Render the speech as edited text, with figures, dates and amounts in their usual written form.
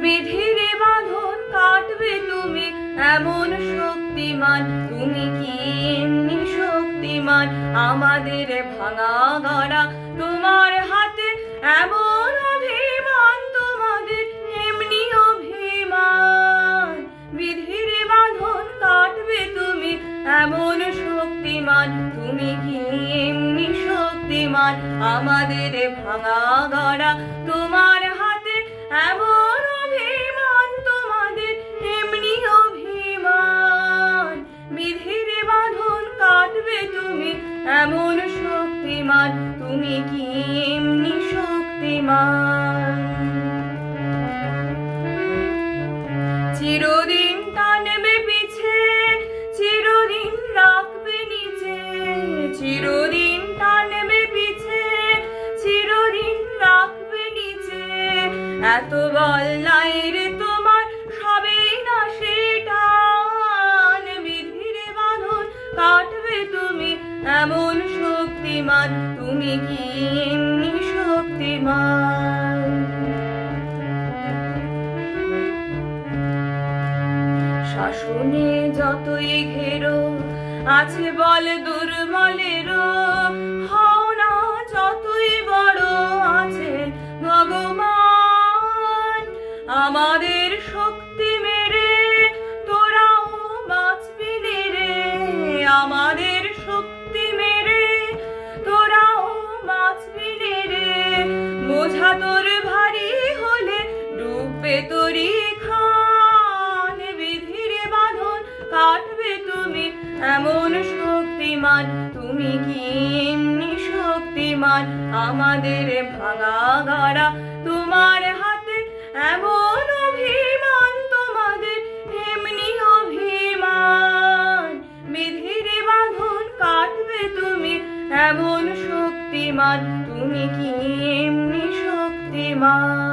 বিধির বাঁধন কাটবে তুমি এমন শক্তিমান, তুমি কি এমনি শক্তিমান? আমাদের ভাঙা গড়া তোমার হাতে এমন অভিমান, তোমাদের এমনি অভিমান। বিধির বাঁধন কাটবে তুমি এমন শক্তিমান, তুমি কি এমনি শক্তিমান? আমাদের ভাঙা গড়া তোমার হাতে এমন অভিমান, তোমাদের এমনি অভিমান। বিধির বাঁধন কাটবে তুমি এমন শক্তিমান, তুমি কি এমনি শক্তিমান? চিরদিন টানবে পিছে, চিরদিন রাখবে নিচে, চিরদিন টানবে পিছে, চিরদিন রাখবে নিচে। এত বল নাই রে তোমার, সবেই না সেটান। বিধির বাঁধন কাটবে তুমি এমন শক্তিমান, তুমি কি এমনি শক্তিমান? শাসনে যতই ঘেরো আছে বল দুর্বলেরও, হও না যতই বড় আছেন ভগবান। আমাদের শক্তি মেরে তোরাও বাঁচবি রে, আমাদের শক্তি মেরে তোরাও বাঁচবি রে। বোঝা তোর ভারী হলে ডুববে তোরই খান। বিধির বাঁধন কাটবে তুমি এমন শক্তিমান, তুমি কি এমনি শক্তিমান? আমাদের ভাঙা গড়া তোমার হাতে এমন অভিমান, তোমাদের এমনি অভিমান। বিধির বাঁধন কাটবে তুমি এমন শক্তিমান, তুমি কি এমনি শক্তিমান?